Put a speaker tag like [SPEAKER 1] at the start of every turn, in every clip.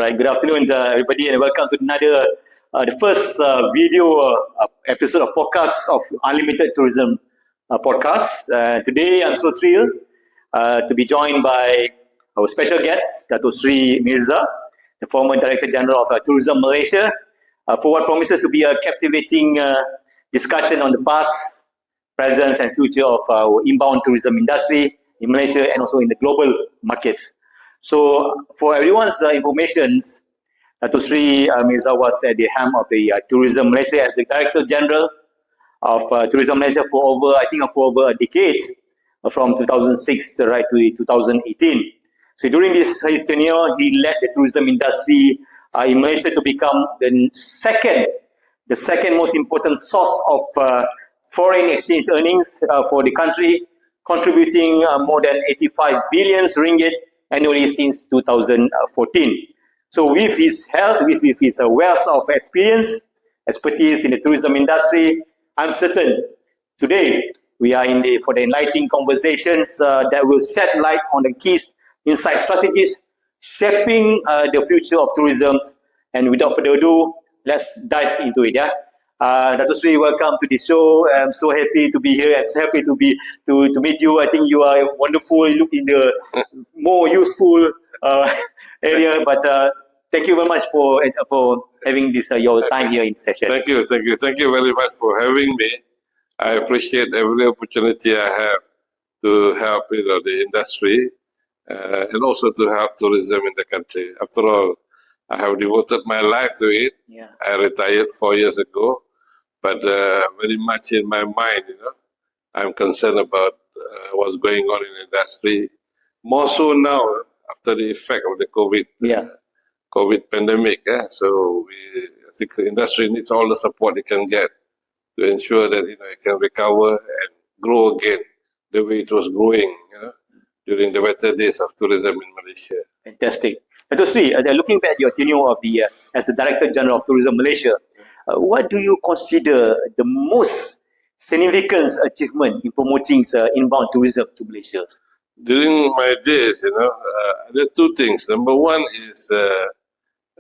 [SPEAKER 1] Right, good afternoon, everybody, and welcome to another, the first video episode of podcast of Unlimited Tourism podcast. Today, I'm so thrilled to be joined by our special guest, Datuk Seri Mirza, the former Director General of Tourism Malaysia, for what promises to be a captivating discussion on the past, present, and future of our inbound tourism industry in Malaysia and also in the global markets. So, for everyone's information, Datuk Seri Mirza was at the helm of the Tourism Malaysia as the Director General of Tourism Malaysia for over a decade, from 2006 to right to 2018. So, during his tenure, he led the tourism industry in Malaysia to become the second most important source of foreign exchange earnings for the country, contributing more than 85 billion ringgit annually since 2014. So with his help, with his wealth of expertise in the tourism industry, I'm certain today we are for the enlightening conversations that will shed light on the key insight strategies shaping the future of tourism. And without further ado, let's dive into it. Datuk Seri, welcome to the show. I'm so happy to be here. I'm so happy to meet you. I think you are wonderful. You look in the more youthful area. But thank you very much for having this your time here in the session.
[SPEAKER 2] Thank you very much for having me. I appreciate every opportunity I have to help the industry and also to help tourism in the country. After all, I have devoted my life to it.
[SPEAKER 1] Yeah.
[SPEAKER 2] I retired 4 years ago. But very much in my mind, I'm concerned about what's going on in the industry. More so now, after the effect of the COVID pandemic. So I think the industry needs all the support it can get to ensure that it can recover and grow again the way it was growing during the better days of tourism in Malaysia.
[SPEAKER 1] Fantastic. Datuk Seri, looking back at your tenure as the Director General of Tourism Malaysia, what do you consider the most significant achievement in promoting inbound tourism to Malaysia?
[SPEAKER 2] During my days, there are two things. Number one is,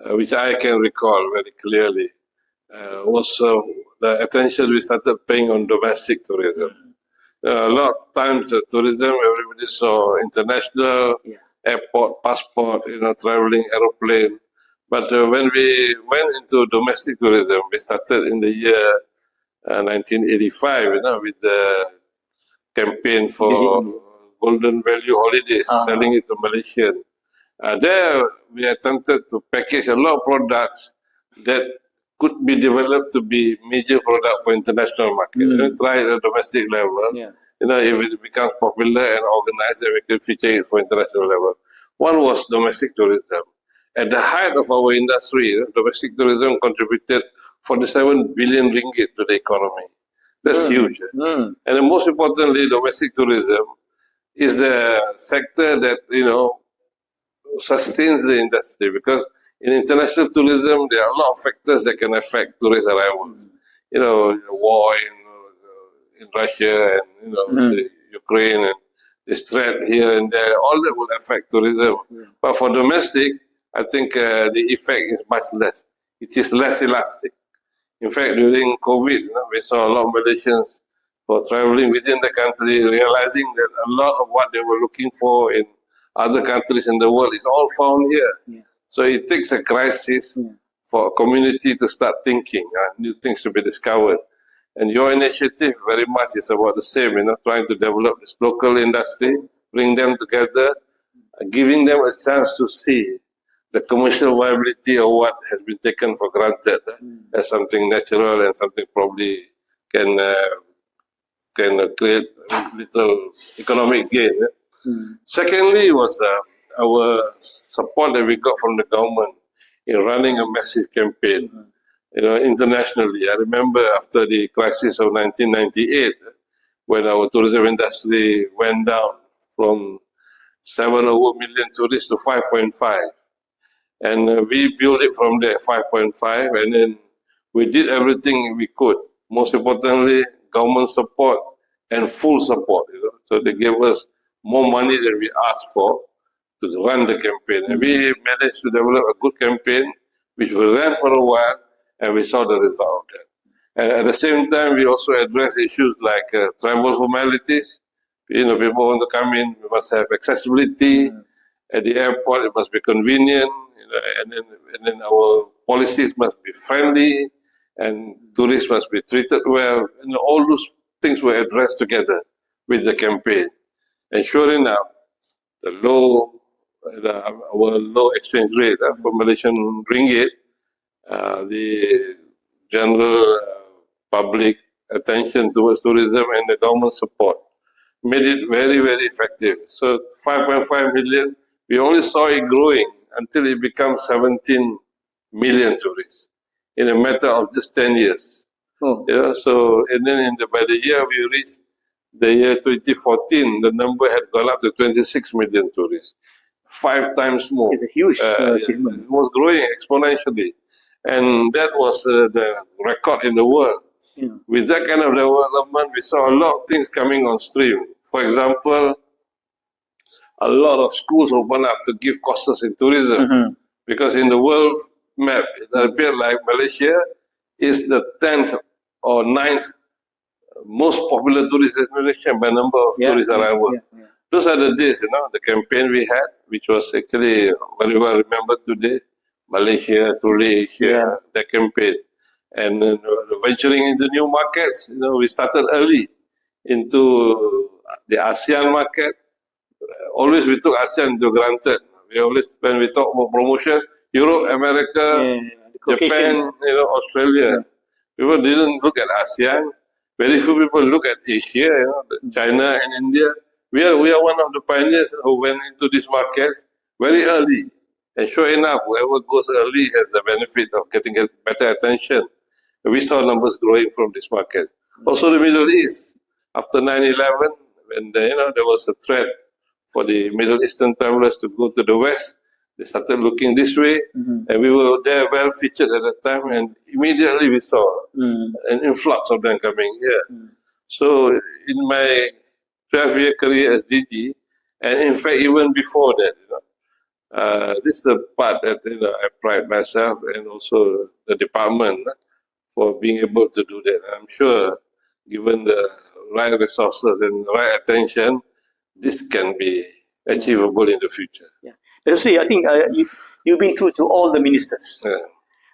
[SPEAKER 2] which I can recall very clearly, was the attention we started paying on domestic tourism. A lot of times, tourism, everybody saw international, airport, passport, traveling, aeroplane. But when we went into domestic tourism, we started in the year 1985, with the campaign for Golden Value Holidays, selling it to Malaysians. There, we attempted to package a lot of products that could be developed to be major product for international market. We try at a domestic level.
[SPEAKER 1] Yeah.
[SPEAKER 2] If it becomes popular and organized, then we can feature it for international level. One was domestic tourism. At the height of our industry, domestic tourism contributed 47 billion ringgit to the economy. That's huge. And then most importantly, domestic tourism is the sector that, sustains the industry, because in international tourism, there are a lot of factors that can affect tourist arrivals. War in Russia and, the Ukraine and the threat here and there, all that will affect tourism. But for domestic, I think the effect is much less. It is less elastic. In fact, during COVID, we saw a lot of Malaysians who are traveling within the country, realizing that a lot of what they were looking for in other countries in the world is all found here. Yeah. So it takes a crisis for a community to start thinking, new things to be discovered. And your initiative very much is about the same, trying to develop this local industry, bring them together, giving them a chance to see the commercial viability of what has been taken for granted as something natural and something probably can create little economic gain. Secondly was our support that we got from the government in running a massive campaign, internationally. I remember after the crisis of 1998, when our tourism industry went down from 7 million tourists to 5.5. And we built it from there, 5.5, and then we did everything we could. Most importantly, government support and full support. So they gave us more money than we asked for to run the campaign. And we managed to develop a good campaign, which we ran for a while, and we saw the result of that. And at the same time, we also address issues like travel formalities. People want to come in, we must have accessibility. At the airport, it must be convenient. And then our policies must be friendly, and tourists must be treated well. All those things were addressed together with the campaign. And sure enough, our low exchange rate for Malaysian ringgit, the general public attention towards tourism and the government support made it very, very effective. So 5.5 million, we only saw it growing until it becomes 17 million tourists in a matter of just 10 years. So, and then by the year we reached the year 2014, the number had gone up to 26 million tourists, 5 times more.
[SPEAKER 1] It's a huge achievement.
[SPEAKER 2] It was growing exponentially. And that was the record in the world. With that kind of development, we saw a lot of things coming on stream. For example, a lot of schools opened up to give courses in tourism, because in the world map, it appeared like Malaysia is the 10th or 9th most popular tourist destination by number of tourist arrivals. Those are the days, the campaign we had, which was actually very well remembered today, Malaysia, truly Asia, that campaign. And venturing into new markets, we started early into the ASEAN market. Always we took ASEAN into granted. We always, when we talk about promotion, Europe, America, Japan, Australia. People didn't look at ASEAN. Very few people look at Asia, China and India. We are one of the pioneers who went into these markets very early. And sure enough, whoever goes early has the benefit of getting better attention. We saw numbers growing from this market. Also the Middle East, after 9/11, when there was a threat for the Middle Eastern travelers to go to the West, they started looking this way, and we were there well featured at that time, and immediately we saw an influx of them coming here. So in my 12-year career as DG, and in fact even before that, this is the part that I pride myself and also the department for being able to do that. I'm sure, given the right resources and right attention, this can be achievable in the future.
[SPEAKER 1] See, I think you've been through to all the ministers,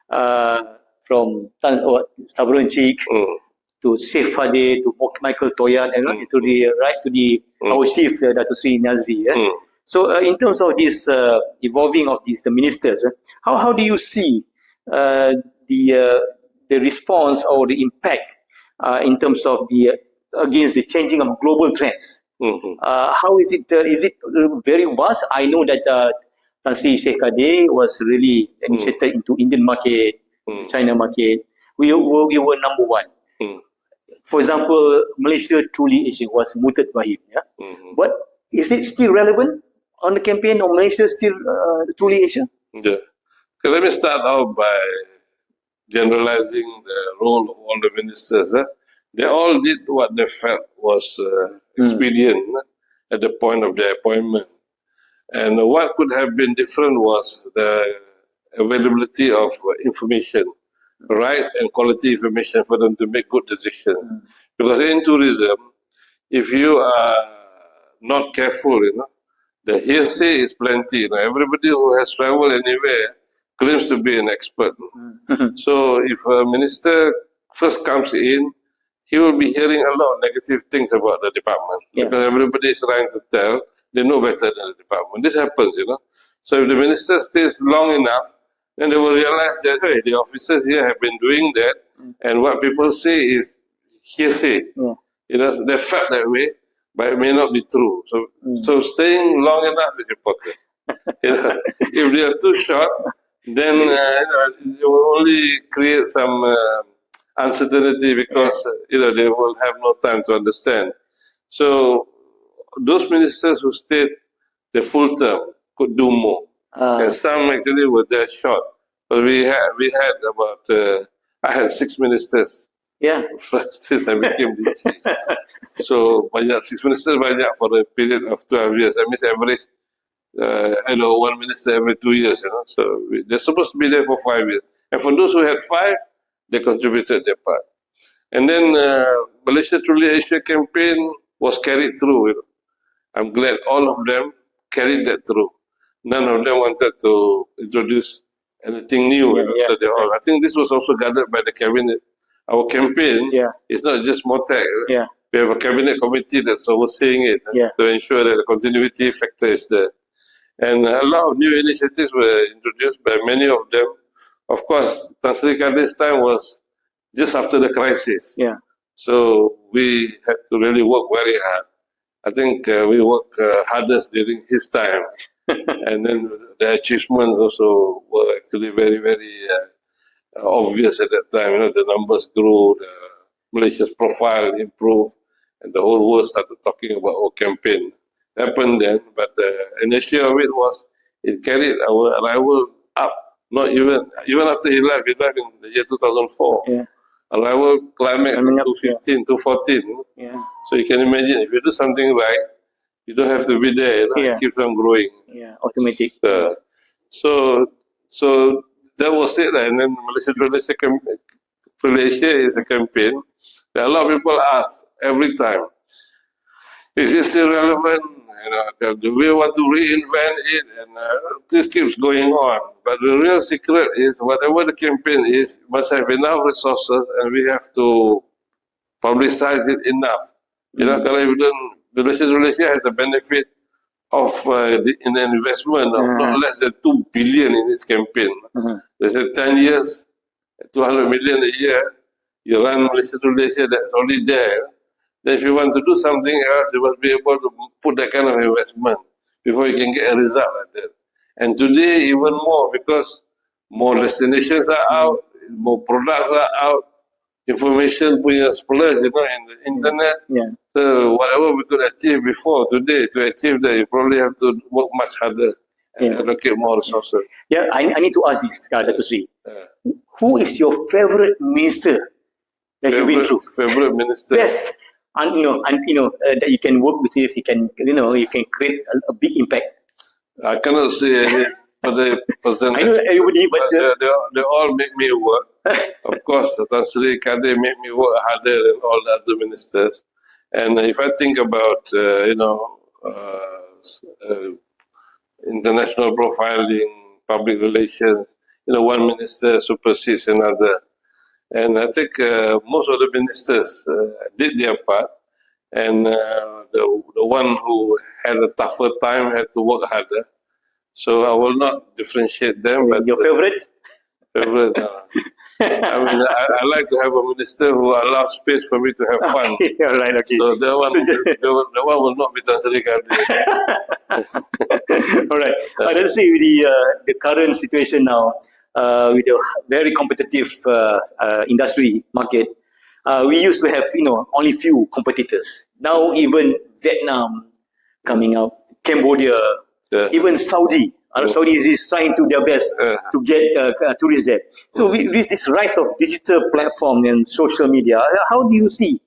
[SPEAKER 1] from Sabro Encik to Sheikh Fadil to Michael Toyan, and to the our chief Datuk Seri Nazri. So, in terms of this evolving of the ministers, how do you see the response or the impact in terms of against the changing of global trends? How is it? Is it very vast? I know that Tan Sri Sheikh Kadir was really initiated into Indian market, China market. We were number one. For example, Malaysia Truly Asia was mooted by him. But is it still relevant on the campaign of Malaysia still Truly Asia?
[SPEAKER 2] Okay, let me start out by generalizing the role of all the ministers. They all did what they felt was expedient at the point of their appointment. And what could have been different was the availability of information, right and quality information for them to make good decisions. Because in tourism, if you are not careful, the hearsay is plenty. Everybody who has traveled anywhere claims to be an expert. So if a minister first comes in, he will be hearing a lot of negative things about the department. Because everybody is trying to tell, they know better than the department. This happens, So if the minister stays long enough, then they will realize that, hey, the officers here have been doing that, and what people say is hearsay. They felt that way, but it may not be true. So staying long enough is important. If they are too short, then it will only create some uncertainty because they will have no time to understand. So those ministers who stayed the full term could do more, and some actually were there short. But we had about I had 6 ministers. Since I became DG. So 6 ministers for a period of 12 years. That means average one minister every 2 years, So they're supposed to be there for 5 years. And for those who had 5, they contributed their part. And then Malaysia Truly Asia campaign was carried through. I'm glad all of them carried that through. None of them wanted to introduce anything new. So they all, I think this was also gathered by the cabinet. Our campaign is not just MOTEC. We have a cabinet committee that's overseeing it to ensure that the continuity factor is there. And a lot of new initiatives were introduced by many of them. Of course, Tan Sri Kadir's time was just after the crisis. So we had to really work very hard. I think we worked hardest during his time. And then the achievements also were actually very, very obvious at that time. The numbers grew, Malaysia's profile improved, and the whole world started talking about our campaign. Happened then, but an issue of it was it carried our arrival up. Not even after he left in the year 2004. Arrival climax in 2015, 2014. So you can imagine if you do something right, you don't have to be there. It keeps on growing.
[SPEAKER 1] Automatic.
[SPEAKER 2] So that was it. And then Malaysia is a campaign that a lot of people ask every time, is it still relevant? Do we want to reinvent it? And this keeps going on. But the real secret is whatever the campaign is, must have enough resources, and we have to publicize it enough. Kalau you don't, Malaysia has the benefit of an investment of not less than 2 billion in its campaign. They said 10 years, 200 million a year. You run Malaysia that's already there. Then if you want to do something else, you must be able to put that kind of investment before you can get a result like that. And today, even more, because more destinations are out, more products are out, information punya splurge, in the internet. So whatever we could achieve before, today, to achieve that, you probably have to work much harder and allocate more resources.
[SPEAKER 1] I need to ask this, Datuk Seri. Who is your favorite minister that you've been through?
[SPEAKER 2] Favorite minister?
[SPEAKER 1] Yes. And that you can work with, you can create a big impact.
[SPEAKER 2] I cannot say any other person.
[SPEAKER 1] I know everybody, but
[SPEAKER 2] they all make me work. Of course, Tan Sri Kadir made me work harder than all the other ministers. And if I think about international profiling, public relations, one minister supersedes another. And I think most of the ministers did their part, and the one who had a tougher time had to work harder. So I will not differentiate them. But
[SPEAKER 1] your favorite?
[SPEAKER 2] Favorite. I mean, I like to have a minister who allows space for me to have fun.
[SPEAKER 1] Right, okay.
[SPEAKER 2] So the one will not be Tan Sri Kadir.
[SPEAKER 1] All right. Let's see with the current situation now. With a very competitive industry market, we used to have only few competitors. Now even Vietnam coming out, Cambodia, even Saudi. Saudi is trying to their best to get tourists there. So with this rise of digital platform and social media, how do you see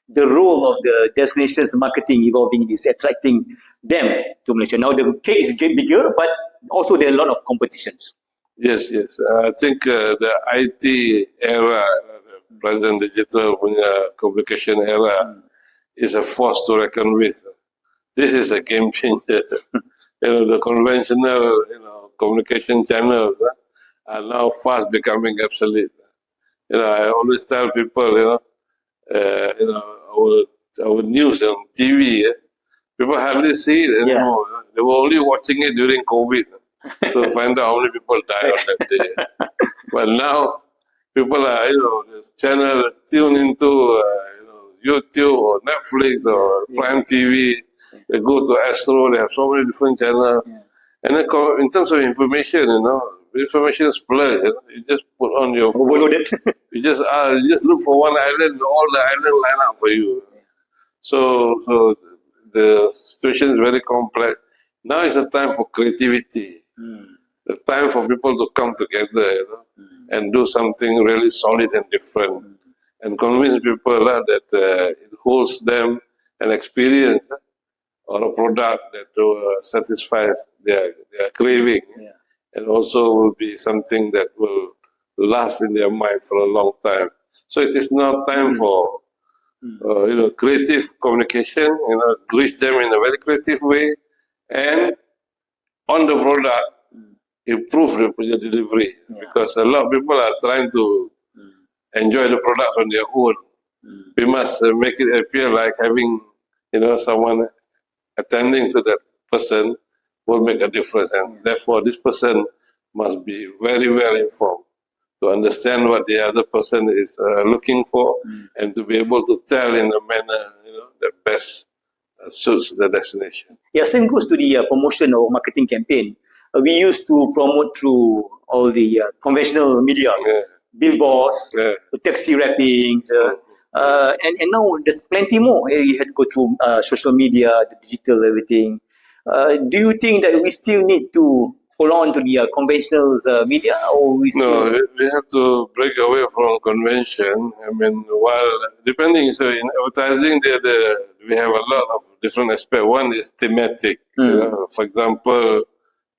[SPEAKER 1] the role of the destinations marketing evolving, is attracting them to Malaysia? Now the cake is getting bigger, but also there are a lot of competitions.
[SPEAKER 2] Yes. I think the IT era, the present digital communication era, is a force to reckon with. This is a game changer. The conventional, communication channels are now fast becoming obsolete. I always tell people, our news on TV, people hardly see it anymore. They were only watching it during COVID to find out how many people died on that day. But now, people are, this channel tuned into, YouTube or Netflix or Prime TV. They go to Astro, they have so many different channels. And then in terms of information, information splurge. You just put on your phone. You just look for one island, all the islands line up for you. So the situation is very complex. Now is the time for creativity. The time for people to come together, and do something really solid and different, and convince people that it holds them an experience or a product that satisfies their craving, and also will be something that will last in their mind for a long time. So it is now time for creative communication, reach them in a very creative way, and on the product, improve the delivery, because a lot of people are trying to enjoy the product on their own. We must make it appear like having someone attending to that person will make a difference, and therefore this person must be very well informed to understand what the other person is looking for, and to be able to tell in a manner that best suits the destination.
[SPEAKER 1] Yeah, same goes to the promotion or marketing campaign. We used to promote through all the conventional media, billboards, taxi wrappings, and now there's plenty more. You had to go through social media, the digital, everything. Do you think that we still need to hold on to the conventional media, or we still...
[SPEAKER 2] No, we have to break away from convention. I mean, while depending, so in advertising, we have a lot of different aspects. One is thematic. For example,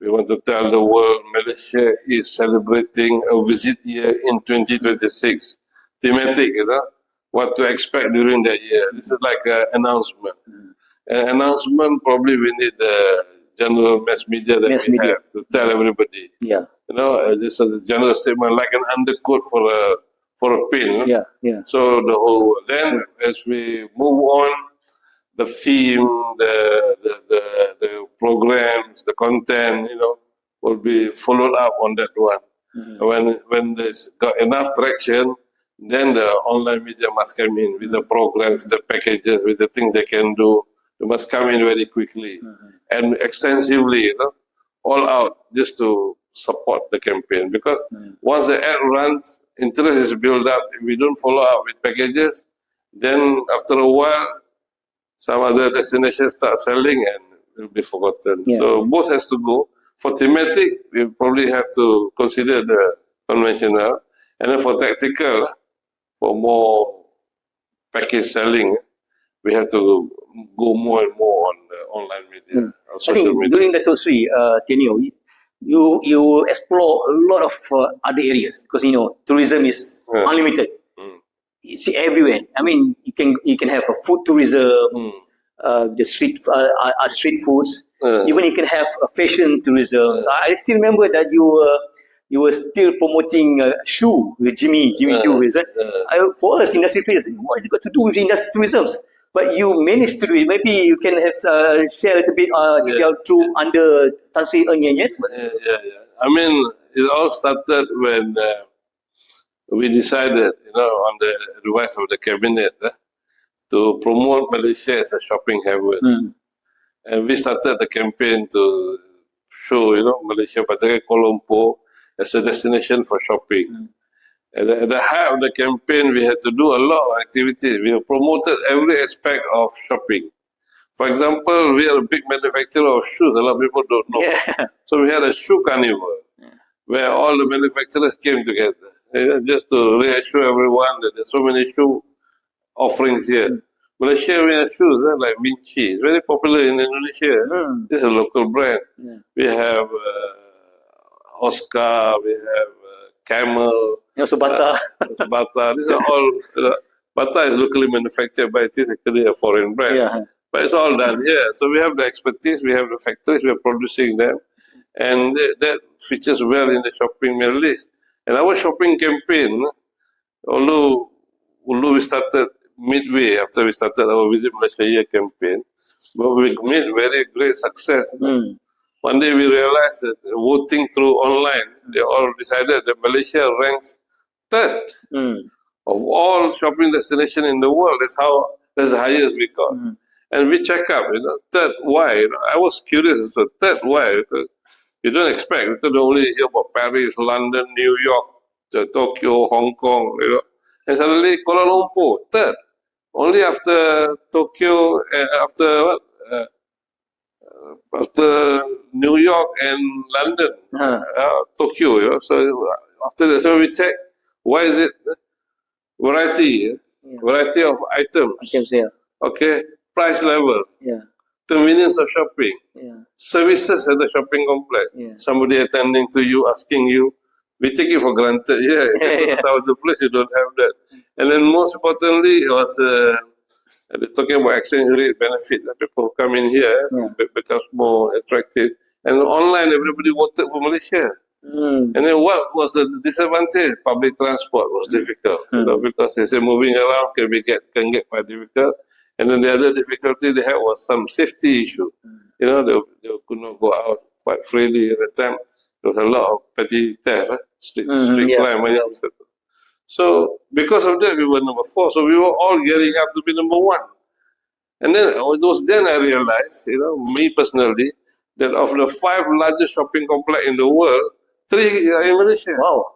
[SPEAKER 2] we want to tell the world Malaysia is celebrating a visit year in 2026. Thematic, what to expect during that year. This is like an announcement. An announcement, probably we need the general mass media that we have to tell everybody. This is a general statement, like an undercoat for a pin. So the whole. Then as we move on, the theme, the programs, the content, will be followed up on that one. When there's got enough traction, then the online media must come in with the programs, the packages, with the things they can do. They must come in very quickly and extensively, all out, just to support the campaign. Because once the ad runs, interest is built up. If we don't follow up with packages, then after a while, some other destinations start selling and will be forgotten. So both has to go. For thematic, we probably have to consider the conventional, and then for tactical, for more package selling, we have to go more and more on the online media, or social media.
[SPEAKER 1] During the Datuk Seri tenure, you explore a lot of other areas, because tourism is unlimited. You see everywhere. I mean, you can have a food tourism, the street foods. Even you can have a fashion tourism. So I still remember that you were still promoting shoe with Jimmy Choo, is it? For us, industry players, what has it got to do with industry tourism? But you managed to do it. Maybe you can have share a little bit detail through under Tan Sri Eng Yen.
[SPEAKER 2] I mean, it all started when we decided, on the advice of the cabinet, to promote Malaysia as a shopping heaven. And we started the campaign to show, Malaysia, particularly Kuala Lumpur, as a destination for shopping. At the height of the campaign, we had to do a lot of activities. We have promoted every aspect of shopping. For example, we are a big manufacturer of shoes. A lot of people don't know. So we had a shoe carnival where all the manufacturers came together, just to reassure everyone that there's so many shoe offerings here. Malaysia, we have shoes like Vinci. It's very popular in Indonesia. This is a local brand. We have Oscar, we have Camel,
[SPEAKER 1] Bata.
[SPEAKER 2] Bata. These are all. Bata is locally manufactured, but it is actually a foreign brand. But it's all done here. So we have the expertise, we have the factories, we are producing them, and that features well in the shopping mail list. And our shopping campaign, although we started midway after we started our Visit Malaysia Year campaign, but we made very great success. One day we realized that voting through online, they all decided that Malaysia ranks third of all shopping destinations in the world. That's the highest we got. And we check up, third, why? I was curious, so third, why? Because you don't expect, because you only hear about Paris, London, New York, Tokyo, Hong Kong, and suddenly Kuala Lumpur, third. Only after Tokyo and after New York and London, Tokyo. So after that, so we check, why is it? Variety of items. Okay, price level. convenience of shopping,
[SPEAKER 1] Yeah.
[SPEAKER 2] services at the shopping complex,
[SPEAKER 1] Yeah.
[SPEAKER 2] somebody attending to you, asking you. We take it for granted. Yeah, because out of the place, you don't have that. And then most importantly, it was talking about exchange rate benefit. People who come in here becomes more attractive. And online, everybody voted for Malaysia.
[SPEAKER 1] Mm.
[SPEAKER 2] And then what was the disadvantage? Public transport was difficult, because they say moving around can get quite difficult. And then the other difficulty they had was some safety issue. They could not go out quite freely at the time. There was a lot of petty theft, street crime. So because of that, we were number 4. So we were all gearing up to be number 1. And then it was then I realized, me personally, that of the 5 largest shopping complex in the world, 3 are in Malaysia.
[SPEAKER 1] Wow.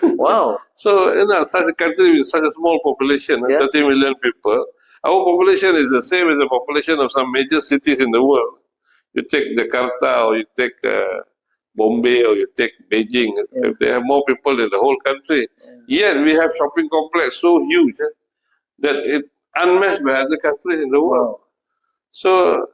[SPEAKER 1] Wow.
[SPEAKER 2] So such a country with such a small population, 30 million people, our population is the same as the population of some major cities in the world. You take Jakarta, or you take Bombay, or you take Beijing. They have more people than the whole country. Yet we have shopping complex so huge that it unmatched by other countries in the world. So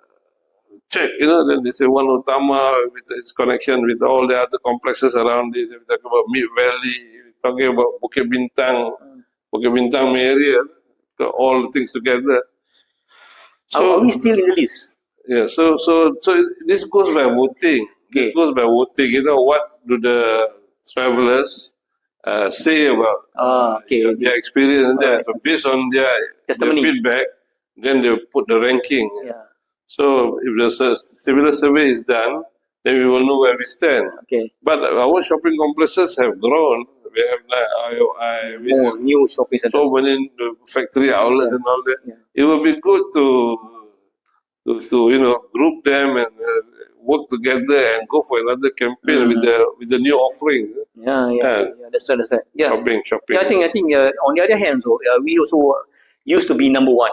[SPEAKER 2] check, then they say One Utama with its connection with all the other complexes around it. We talk about Mid Valley, we talking about Bukit Bintang area, all the things together. So
[SPEAKER 1] are we still in the list?
[SPEAKER 2] Yeah, so this goes by voting. This goes by voting. What do the travelers say about their experience there? So based on their feedback, then they put the ranking.
[SPEAKER 1] Yeah.
[SPEAKER 2] So if the similar survey is done, then we will know where we stand.
[SPEAKER 1] Okay.
[SPEAKER 2] But our shopping complexes have grown. We have IOI, we have
[SPEAKER 1] new shopping centers.
[SPEAKER 2] so many factory outlets and all that. It will be good to group them and work together and go for another campaign with the new offering.
[SPEAKER 1] That's right. Yeah.
[SPEAKER 2] Shopping.
[SPEAKER 1] Yeah, I think on the other hand, we also used to be number 1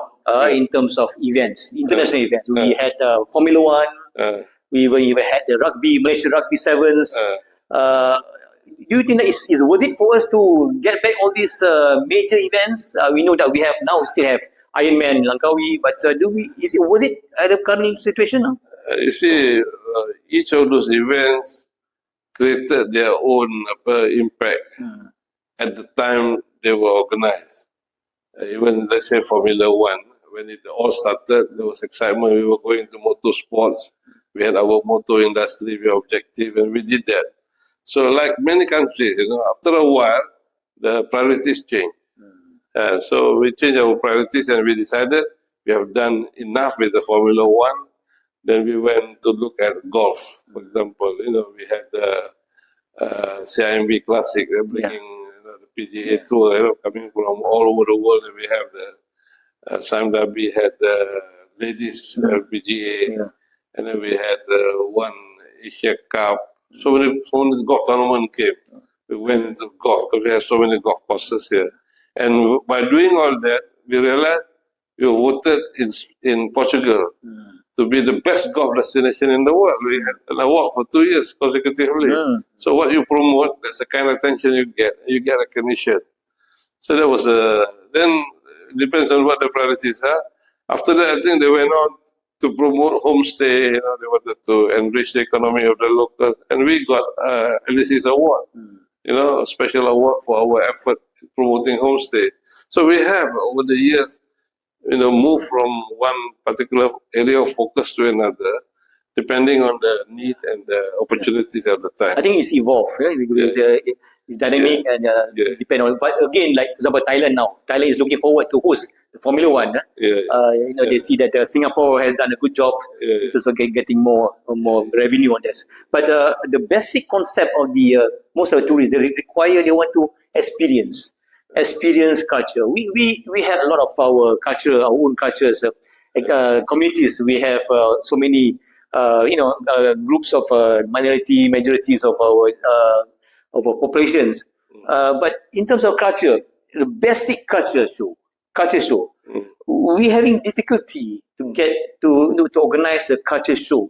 [SPEAKER 1] in terms of events, international events. We had Formula 1. We even had the rugby, Malaysia Rugby Sevens. Do you think that is worth it for us to get back all these major events? We know that we still have Ironman Langkawi, but is it worth it at the current situation?
[SPEAKER 2] You see, each of those events created their own impact at the time they were organized. Even, let's say, Formula 1, when it all started, there was excitement. We were going to motorsports. We had our motor industry, we objective, and we did that. So like many countries, after a while, the priorities change. So we changed our priorities and we decided we have done enough with the Formula 1. Then we went to look at golf, for example. We had the CIMB Classic, bringing the PGA Tour, coming from all over the world. And we have the Sam Dhabi had the ladies PGA, and then we had one Asia Cup. So many golf tournament came. We went into golf because we have so many golf courses here. And by doing all that, we realized we were voted in Portugal to be the best golf destination in the world. We had an award for 2 years consecutively. So what you promote, that's the kind of attention you get recognition. So that was then it depends on what the priorities are. After that, I think they went on to promote homestay. They wanted to enrich the economy of the locals, and we got LC's award. A special award for our effort promoting homestay. So we have over the years, moved from one particular area of focus to another, depending on the need and the opportunities at the time.
[SPEAKER 1] I think it's evolved, right? It's dynamic and depend on. But again, like for example, Thailand now. Thailand is looking forward to host the Formula 1. They see that Singapore has done a good job in terms of getting more revenue on this. But the basic concept of most of the tourists, they want to experience culture. We have a lot of our culture, our own cultures, communities. We have so many groups of majorities of our populations. But in terms of culture, the basic culture show, we having difficulty to get to organize the culture show.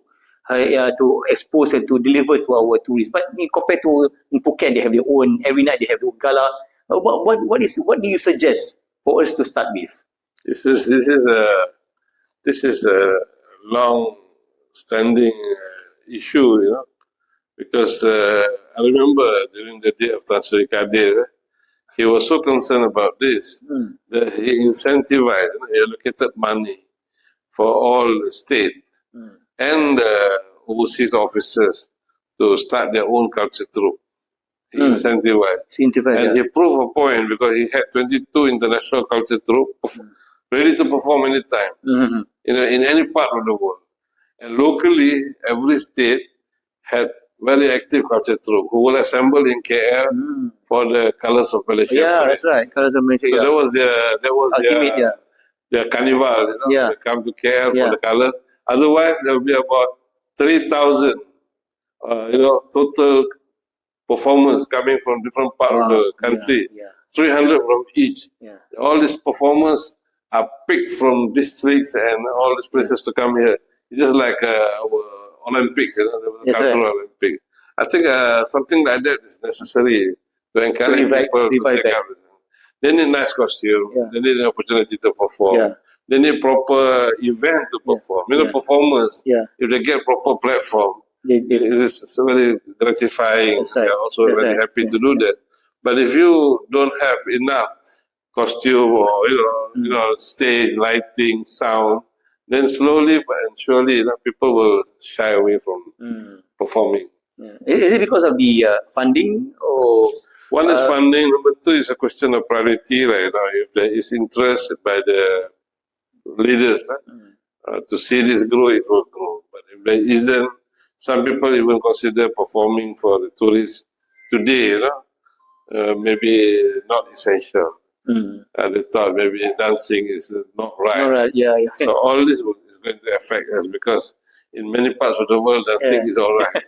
[SPEAKER 1] To expose and to deliver to our tourists, but compared to in Phuket, they have their own. Every night they have their own gala. What do you suggest for us to start with?
[SPEAKER 2] This is a long-standing issue, because I remember during the day of Tan Sri Kadir, he was so concerned about this that he incentivized, he allocated money for all the state and overseas officers to start their own culture troupe. He incentivized. And he proved a point because he had 22 international culture troops ready to perform anytime, in any part of the world. And locally, every state had very active culture troupe who will assemble in KL for the Colors of Malaysia.
[SPEAKER 1] Yeah, that's right. Colors of Malaysia.
[SPEAKER 2] So that was their carnival. They come to KL for the colors. Otherwise, there will be about 3,000, total performers coming from different parts of the country. 300 from each. All these performers are picked from districts and all these places to come here. It's just like our Olympics, the cultural Olympic. I think something like that is necessary to encourage people to take up. They need nice costume. They need an opportunity to perform. They need proper event to perform. Performers, if they get proper platform, it is very gratifying. They're also very happy to do that. But if you don't have enough costume or stage, lighting, sound, then slowly and surely people will shy away from performing.
[SPEAKER 1] Is it because of the funding or?
[SPEAKER 2] One is funding. Number two is a question of priority. If there is interest by the leaders to see this grow, it will grow. But if there isn't, some people even consider performing for the tourists today, maybe not essential. They thought maybe dancing is not right.
[SPEAKER 1] Not right.
[SPEAKER 2] So all this is going to affect us because in many parts of the world, dancing is all right.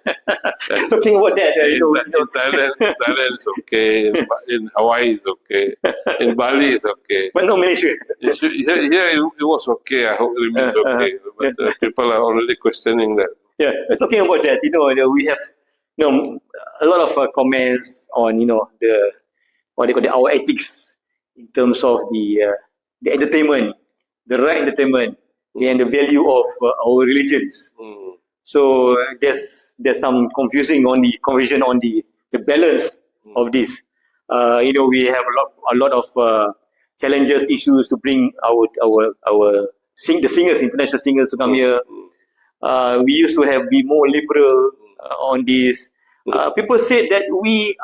[SPEAKER 1] Talking about that,
[SPEAKER 2] in Thailand is okay. In Hawaii is okay. In Bali is okay.
[SPEAKER 1] But no Malaysia.
[SPEAKER 2] Here it was okay. I hope it remains okay. But people are already questioning that.
[SPEAKER 1] Yeah, talking about that, we have a lot of comments on the what they call our ethics in terms of the entertainment, the right entertainment, and the value of our religions. So there's some confusion on the balance of this. We have a lot of challenges, issues to bring the singers, international singers to come here. We used to be more liberal on this. People say that we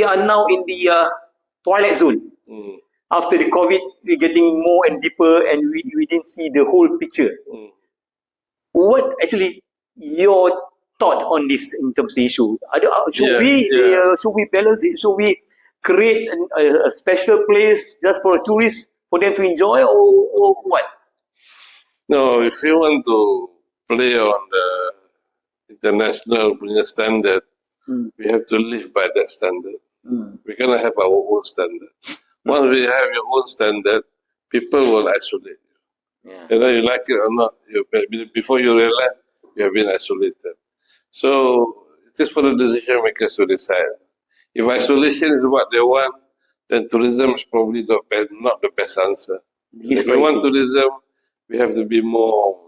[SPEAKER 1] are now in the twilight zone. After the COVID, we're getting more and deeper, and we didn't see the whole picture. What actually your thought on this in terms of the issue? Should we balance it? Should we create a special place just for tourists for them to enjoy, or what?
[SPEAKER 2] No, if you want to play on the international standard, we have to live by that standard. We're going to have our own standard. Once we have your own standard, people will isolate you. You like it or not, before you realize, you have been isolated. So it is for the decision makers to decide. If isolation is what they want, then tourism is probably not the best answer. If we want tourism, we have to be more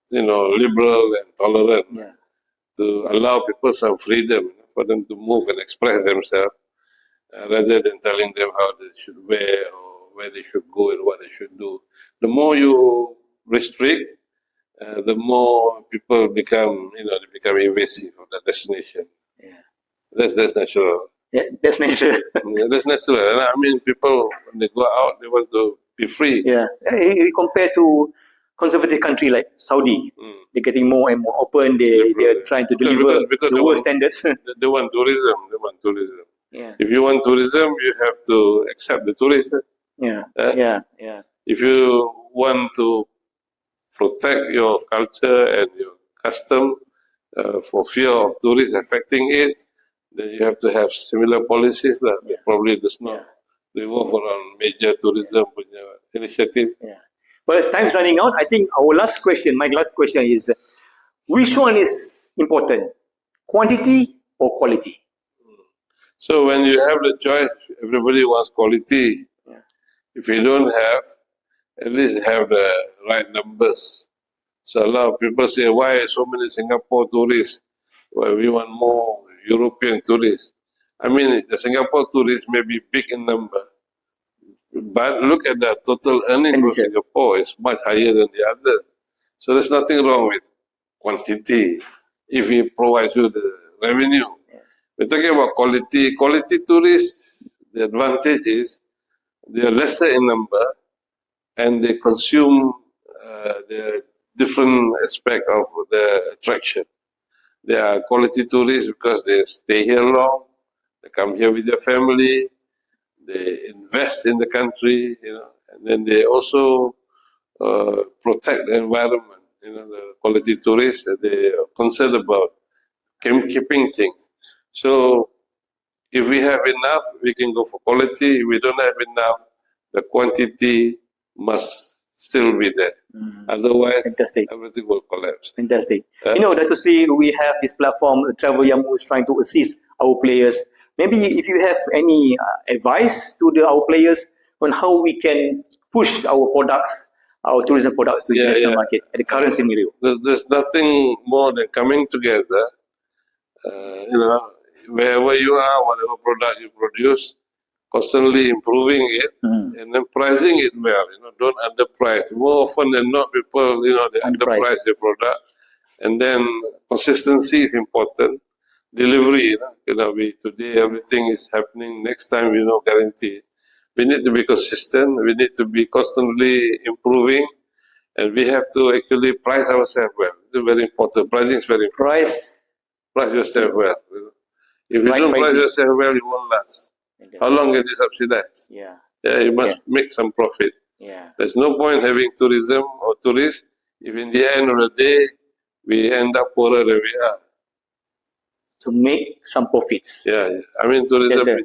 [SPEAKER 2] liberal and tolerant to allow people some freedom for them to move and express themselves rather than telling them how they should wear or where they should go and what they should do. The more you restrict, the more people become invasive of the destination. That's natural.
[SPEAKER 1] That's natural.
[SPEAKER 2] That's natural. And I mean, people, when they go out, they want to be free.
[SPEAKER 1] Compared to conservative country like Saudi, they're getting more and more open. They are trying to deliver the world standards.
[SPEAKER 2] They want tourism. If you want tourism, you have to accept the tourism. If you want to protect your culture and your custom for fear of tourists affecting it, then you have to have similar policies that probably does not revolve around major tourism initiative.
[SPEAKER 1] Well, time's running out. I think my last question is, which one is important, quantity or quality?
[SPEAKER 2] So when you have the choice, everybody wants quality. If you don't have, at least have the right numbers So a lot of people say, why so many Singapore tourists? Well, we want more European tourists. I mean, the Singapore tourists may be big in number, but look at the total earning from Singapore is much higher than the others. So there's nothing wrong with quantity if it provides you the revenue. We're talking about quality. Quality tourists, the advantage is they are lesser in number and they consume the different aspect of the attraction. They are quality tourists because they stay here long, they come here with their family, they invest in the country, and then they also protect the environment. The quality tourists, they are concerned about keeping things. So if we have enough, we can go for quality. If we don't have enough, the quantity must still be there. Otherwise,
[SPEAKER 1] Fantastic.
[SPEAKER 2] Everything will collapse.
[SPEAKER 1] Fantastic. Datuk Seri, we have this platform, Travel Yamu, is trying to assist our players. Maybe if you have any advice to our players on how we can push our products, our tourism products to the international market at the current scenario.
[SPEAKER 2] There's nothing more than coming together. Wherever you are, whatever product you produce, constantly improving it and then pricing it well. Don't underprice. More often than not, people, they underprice their product. And then consistency is important. Delivery, today everything is happening. Next time, guarantee. We need to be consistent. We need to be constantly improving. And we have to actually price ourselves well. It's very important. Pricing is very important. Price yourself well. If you don't price yourself well, you won't last. How long can you subsidize? You must make some profit. There's no point having tourism or tourists if in the end of the day, we end up poorer than we are.
[SPEAKER 1] To make some profits.
[SPEAKER 2] I mean, tourism,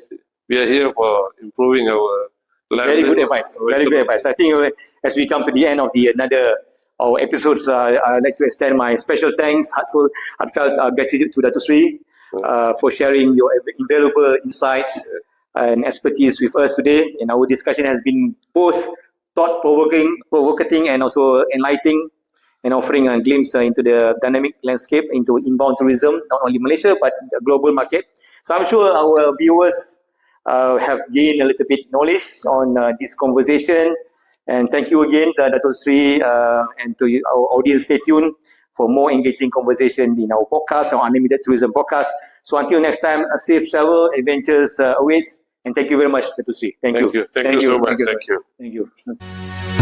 [SPEAKER 2] we are here for improving our life.
[SPEAKER 1] Very good advice. Very good advice. I think as we come to the end of our episodes, I'd like to extend my special thanks, heartfelt gratitude to Datuk Seri for sharing your invaluable insights and expertise with us today. And our discussion has been both thought-provoking, and also enlightening, and offering a glimpse into the dynamic landscape into inbound tourism, not only Malaysia but the global market. So I'm sure our viewers have gained a little bit knowledge on this conversation. And thank you again, Datuk Seri, and to our audience. Stay tuned for more engaging conversation in our podcast, our Unlimited Tourism podcast. So until next time, a safe travel, adventures awaits. And thank you very much, Datuk Seri. Thank you.
[SPEAKER 2] Thank you so much. Thank you.
[SPEAKER 1] Thank you.